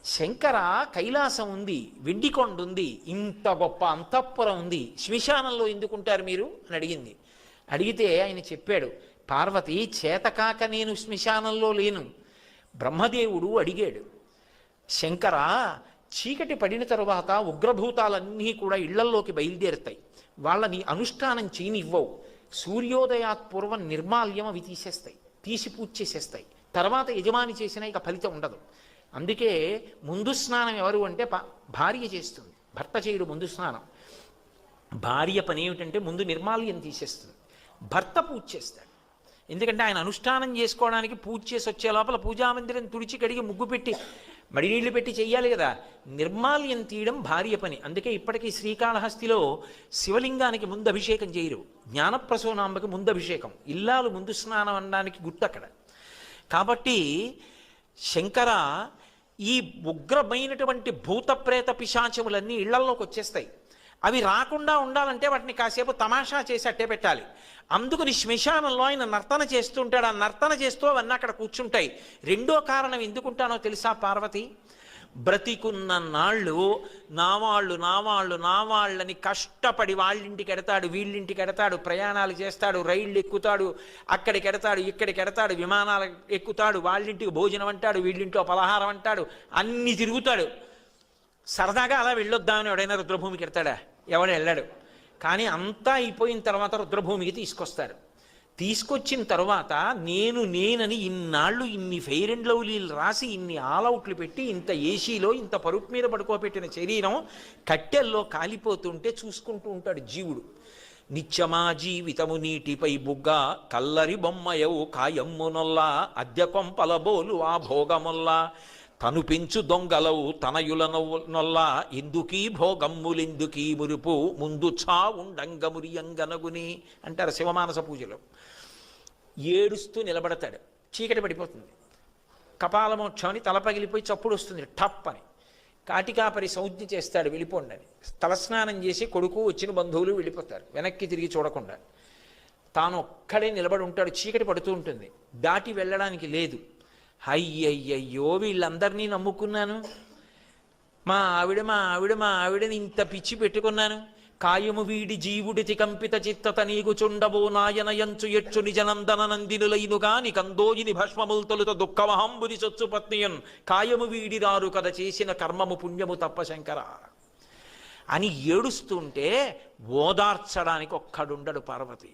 శంకర కైలాసం ఉంది, వెండికొండ ఉంది, ఇంత గొప్ప అంతఃపురం ఉంది, శ్మశానంలో ఎందుకుంటారు మీరు అని అడిగింది. అడిగితే ఆయన చెప్పాడు, పార్వతి చేతకాక నేను శ్మశానంలో లేను. బ్రహ్మదేవుడు అడిగాడు, శంకర చీకటి పడిన తరువాత ఉగ్రభూతాలన్నీ కూడా ఇళ్లల్లోకి బయలుదేరుతాయి, వాళ్ళని అనుష్ఠానం చేయనివ్వవు, సూర్యోదయాత్ పూర్వం నిర్మాల్యం అవి తీసేస్తాయి, తీసి పూజ చేసేస్తాయి, తర్వాత యజమాని చేసినా ఇక ఫలితం ఉండదు. అందుకే ముందు స్నానం ఎవరు అంటే భార్య చేస్తుంది, భర్త చేయడు ముందు స్నానం. భార్య పని ఏమిటంటే ముందు నిర్మాల్యం తీసేస్తుంది, భర్త పూజ చేస్తాడు. ఎందుకంటే ఆయన అనుష్ఠానం చేసుకోవడానికి పూజ చేసి వచ్చే లోపల పూజామందిరం తుడిచి కడిగి ముగ్గు పెట్టి మడినీళ్లు పెట్టి చెయ్యాలి కదా. నిర్మాల్యం తీయడం భార్య పని. అందుకే ఇప్పటికీ శ్రీకాళహస్తిలో శివలింగానికి ముందు అభిషేకం చేయరు, జ్ఞానప్రసూనాంబకి ముందు అభిషేకం, ఇల్లాలు ముందు స్నానం అనడానికి గుర్తు అక్కడ. కాబట్టి శంకర ఈ ఉగ్రమైనటువంటి భూత ప్రేత పిశాచములన్నీ ఇళ్లల్లోకి వచ్చేస్తాయి. అవి రాకుండా ఉండాలంటే వాటిని కాసేపు తమాషా చేసి అట్టే పెట్టాలి. అందుకని శ్మశానంలో ఆయన నర్తన చేస్తుంటాడు. ఆ నర్తన చేస్తూ అవన్నీ అక్కడ కూర్చుంటాయి. రెండో కారణం ఎందుకుంటానో తెలుసా పార్వతి? బ్రతికున్న నాళ్ళు నావాళ్ళని కష్టపడి వాళ్ళింటికి ఎడతాడు, వీళ్ళింటికి ఎడతాడు, ప్రయాణాలు చేస్తాడు, రైళ్ళు ఎక్కుతాడు, అక్కడికి ఎడతాడు, ఇక్కడికి ఎడతాడు, విమానాలు ఎక్కుతాడు, వాళ్ళింటికి భోజనం అంటాడు, వీళ్ళింట్లో పలహారం అంటాడు, అన్నీ తిరుగుతాడు. సరదాగా అలా వెళ్ళొద్దామని ఎవడైనా రుద్రభూమికి ఎడతాడా? ఎవడు వెళ్ళాడు. కానీ అంతా అయిపోయిన తర్వాత రుద్రభూమికి తీసుకొస్తారు. తీసుకొచ్చిన తర్వాత నేనని ఇన్నాళ్ళు ఇన్ని ఫెయిర్ అండ్ లవ్లీలు రాసి, ఇన్ని ఆల్అవుట్లు పెట్టి, ఇంత ఏసీలో ఇంత పరుపు మీద పడుకోబెట్టిన శరీరం కట్టెల్లో కాలిపోతుంటే చూసుకుంటూ ఉంటాడు జీవుడు. నిత్యమా జీవితము నీటిపై బుగ్గ, కల్లరి బొమ్మయవు కాయమ్మునొల్లా, అద్దె కొంపలబోలు ఆ భోగముల్లా, తను పెంచు దొంగలవు తనయుల నొల్లా, ఎందుకీ భోగమ్ములెందుకీ మురుపు, ముందు చావుండంగమురియంగనగుని అంటారు శివమానస పూజలో. ఏడుస్తూ నిలబడతాడు, చీకటి పడిపోతుంది, కపాలమోక్షం అని తల పగిలిపోయి చప్పుడు వస్తుంది టప్ అని. కాటికాపరి సంజ్ఞ చేస్తాడు వెళ్ళిపోండి అని. తలస్నానం చేసి కొడుకు వచ్చిన బంధువులు వెళ్ళిపోతారు, వెనక్కి తిరిగి చూడకుండా. తాను ఒక్కడే నిలబడి ఉంటాడు, చీకటి పడుతూ ఉంటుంది, దాటి వెళ్ళడానికి లేదు. అయ్యయ్యయ్యో వీళ్ళందరినీ నమ్ముకున్నాను, మా ఆవిడని ఇంత పిచ్చి పెట్టుకున్నాను, కాయము వీడి జీవుడితి కంపిత చిత్తత నీకు చుండబో నాయనయంచు ఎచ్చు నిజనందన నందినులైనుగా నికందోజిని భస్మముల్ తొలుత దుఃఖమహంబుని చొచ్చు పత్నియన్, కాయము వీడిరారు కథ చేసిన కర్మము పుణ్యము తప్ప శంకర అని ఏడుస్తుంటే ఓదార్చడానికి ఒక్కడుండడు పార్వతి.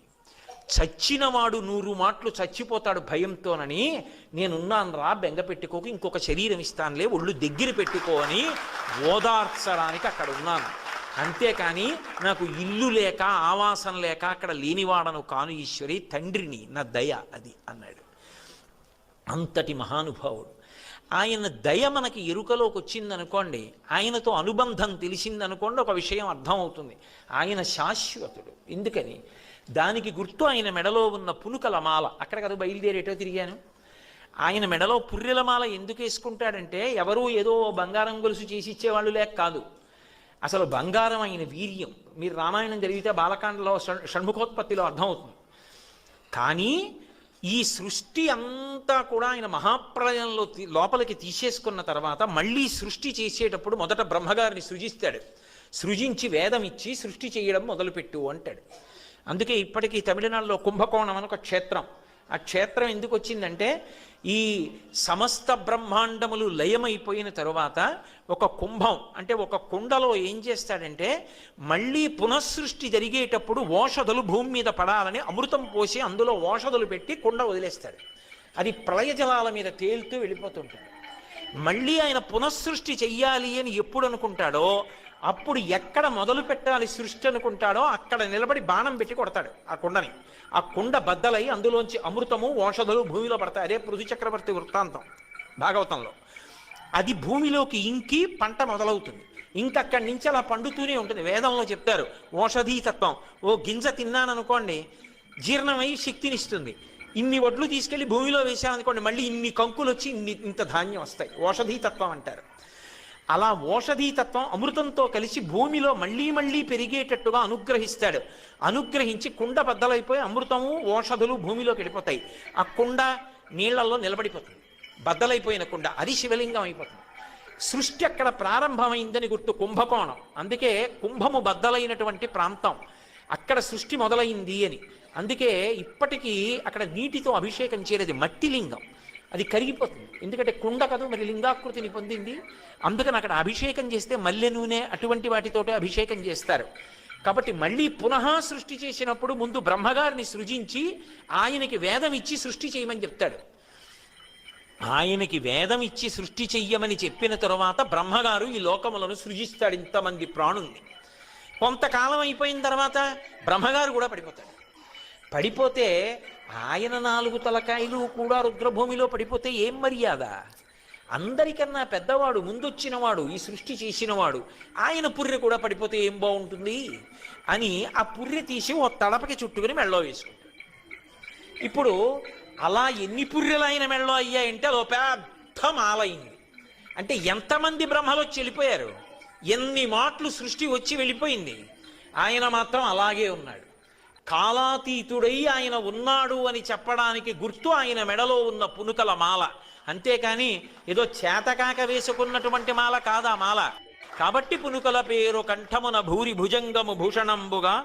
చచ్చినవాడు 100 మాటలు చచ్చిపోతాడు భయంతోనని, నేనున్నాను రా బెంగ పెట్టుకోకు, ఇంకొక శరీరం ఇస్తానులే ఒళ్ళు దగ్గర పెట్టుకో అని ఓదార్చడానికి అక్కడ ఉన్నాను. అంతేకాని నాకు ఇల్లు లేక ఆవాసం లేక అక్కడ లేనివాడను కాను ఈశ్వరి, తండ్రిని, నా దయ అది అన్నాడు. అంతటి మహానుభావుడు ఆయన. దయ మనకి ఎరుకలోకి వచ్చిందనుకోండి, ఆయనతో అనుబంధం తెలిసిందనుకోండి, ఒక విషయం అర్థమవుతుంది, ఆయన శాశ్వతుడు. ఎందుకని? దానికి గుర్తు ఆయన మెడలో ఉన్న పునుకల మాల. అక్కడ కదా బయలుదేరేటో తిరిగాను. ఆయన మెడలో పుర్రెల మాల ఎందుకు వేసుకుంటాడంటే, ఎవరూ ఏదో బంగారం గొలుసు చేసి ఇచ్చేవాళ్ళు లేక కాదు, అసలు బంగారం ఆయన వీర్యం. మీరు రామాయణం జరిగితే బాలకాండలో షణ్ముఖోత్పత్తిలో అర్థమవుతుంది. కానీ ఈ సృష్టి అంతా కూడా ఆయన మహాప్రళయంలో లోపలికి తీసేసుకున్న తర్వాత మళ్ళీ సృష్టి చేసేటప్పుడు మొదట బ్రహ్మగారిని సృజిస్తాడు. సృజించి వేదం ఇచ్చి సృష్టి చేయడం మొదలుపెట్టు అంటాడు. అందుకే ఇప్పటికీ తమిళనాడులో కుంభకోణం అని ఒక క్షేత్రం. ఆ క్షేత్రం ఎందుకు వచ్చిందంటే, ఈ సమస్త బ్రహ్మాండములు లయమైపోయిన తరువాత ఒక కుంభం అంటే ఒక కుండలో ఏం చేస్తాడంటే, మళ్ళీ పునఃసృష్టి జరిగేటప్పుడు ఓషధులు భూమి మీద పడాలని అమృతం పోసి అందులో ఓషధులు పెట్టి కుండ వదిలేస్తాడు. అది ప్రళయ జలాల మీద తేలుతూ వెళ్ళిపోతుంటుంది. మళ్ళీ ఆయన పునఃసృష్టి చెయ్యాలి అని ఎప్పుడు అనుకుంటాడో, అప్పుడు ఎక్కడ మొదలు పెట్టాలి సృష్టి అనుకుంటాడో అక్కడ నిలబడి బాణం పెట్టి కొడతాడు ఆ కుండని. ఆ కుండ బద్దలై అందులోంచి అమృతము ఓషధులు భూమిలో పడతాయి. అదే పృథు చక్రవర్తి వృత్తాంతం భాగవతంలో. అది భూమిలోకి ఇంకి పంట మొదలవుతుంది. ఇంకక్కడి నుంచి అలా పండుతూనే ఉంటుంది. వేదంలో చెప్తారు ఓషధీతత్వం. ఓ గింజ తిన్నాననుకోండి, జీర్ణమై శక్తినిస్తుంది. ఇన్ని వడ్లు తీసుకెళ్లి భూమిలో వేసామనుకోండి, మళ్ళీ ఇన్ని కంకులు వచ్చి ఇంత ధాన్యం వస్తాయి. ఓషధీతత్వం అంటారు. అలా ఓషధీతత్వం అమృతంతో కలిసి భూమిలో మళ్ళీ పెరిగేటట్టుగా అనుగ్రహిస్తాడు. అనుగ్రహించి కుండ బద్దలైపోయి అమృతము ఓషధులు భూమిలోకి వెళ్ళిపోతాయి. ఆ కుండ నీళ్లలో నిలబడిపోతుంది. బద్దలైపోయిన కుండ అది శివలింగం అయిపోతుంది. సృష్టి అక్కడ ప్రారంభమైందని గుర్తు, కుంభకోణం. అందుకే కుంభము బద్దలైనటువంటి ప్రాంతం, అక్కడ సృష్టి మొదలైంది అని. అందుకే ఇప్పటికీ అక్కడ నీటితో అభిషేకం చేయలేదు, మట్టి లింగం, అది కరిగిపోతుంది. ఎందుకంటే కుండ కదా మరి లింగాకృతిని పొందింది. అందుకని అక్కడ అభిషేకం చేస్తే మల్లె నూనె అటువంటి వాటితోటే అభిషేకం చేస్తారు. కాబట్టి మళ్ళీ పునః సృష్టి చేసినప్పుడు ముందు బ్రహ్మగారిని సృజించి ఆయనకి వేదం ఇచ్చి సృష్టి చేయమని చెప్తాడు. ఆయనకి వేదం ఇచ్చి సృష్టి చెయ్యమని చెప్పిన తరువాత బ్రహ్మగారు ఈ లోకములను సృజిస్తాడు, ఇంతమంది ప్రాణుల్ని. కొంతకాలం అయిపోయిన తర్వాత బ్రహ్మగారు కూడా పడిపోతాడు. పడిపోతే ఆయన 4 తలకాయలు కూడా రుద్రభూమిలో పడిపోతే ఏం మర్యాద? అందరికన్నా పెద్దవాడు, ముందొచ్చినవాడు, ఈ సృష్టి చేసినవాడు, ఆయన పుర్రె కూడా పడిపోతే ఏం బాగుంటుంది అని ఆ పుర్రె తీసి ఓ తడపకి చుట్టుకుని మెళ్ళో వేసుకుంటాడు. ఇప్పుడు అలా ఎన్ని పుర్రెలు ఆయన మెళ్ళో అయ్యాయంటే అదో పెద్ద మాలైంది. అంటే ఎంతమంది బ్రహ్మలు వచ్చి వెళ్ళిపోయారు, ఎన్ని మాటలు సృష్టి వచ్చి వెళ్ళిపోయింది, ఆయన మాత్రం అలాగే ఉన్నాడు. కాలాతీతుడై ఆయన ఉన్నాడు అని చెప్పడానికి గుర్తు ఆయన మెడలో ఉన్న పునుకల మాల, అంతేకాని ఏదో చేతకాక వేసుకున్నటువంటి మాల కాదా మాల. కాబట్టి పునుకల పేరు కంఠమున భూరి భుజంగము భూషణంబుగా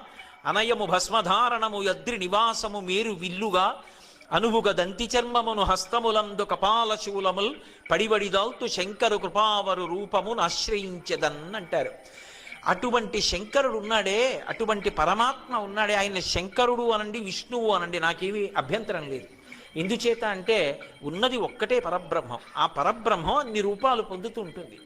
అనయము భస్మధారణము యద్రి నివాసము మేరు విల్లుగా అనువుగ దంతి చర్మమును హస్తములందు కపాల శూలముల్ పడివడిదాల్తు శంకరు కృపావరు రూపమును ఆశ్రయించదన్ అంటారు. అటువంటి శంకరుడు ఉన్నాడే, అటువంటి పరమాత్మ ఉన్నాడే, ఆయన శంకరుడు అనండి, విష్ణువు అనండి, నాకేమీ అభ్యంతరం లేదు. ఎందుచేత అంటే ఉన్నది ఒక్కటే పరబ్రహ్మం. ఆ పరబ్రహ్మం అన్ని రూపాలు పొందుతూ ఉంటుంది.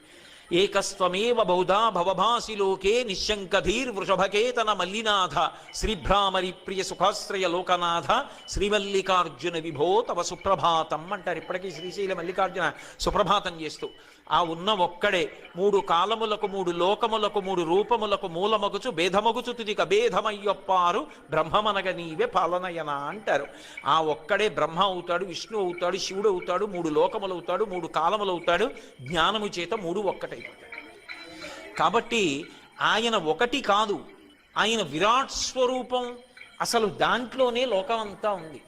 ఏకస్వమేవ బహుధా భవభాసి లోకే నిశంకధీర్ వృషభకేతన మల్లినాథ శ్రీభ్రామరి ప్రియ సుఖాశ్రయ లోకనాథ శ్రీమల్లికార్జున విభో తవ సుప్రభాతం అంటారు. ఇప్పటికీ శ్రీశైల మల్లికార్జున సుప్రభాతం చేస్తూ ఆ ఉన్న ఒక్కడే 3 కాలములకు 3 లోకములకు 3 రూపములకు మూలమగుచు భేదమగుచు తుదిక భేదమయ్యొప్పారు బ్రహ్మమనగ నీవే పాలనయన అంటారు. ఆ ఒక్కడే బ్రహ్మ అవుతాడు, విష్ణు అవుతాడు, శివుడు అవుతాడు, 3 లోకములు అవుతాడు, 3 కాలములు అవుతాడు, జ్ఞానము చేత 3 ఒక్కటైపోతాడు. కాబట్టి ఆయన ఒకటి కాదు, ఆయన విరాట్ స్వరూపం, అసలు దాంట్లోనే లోకమంతా ఉంది.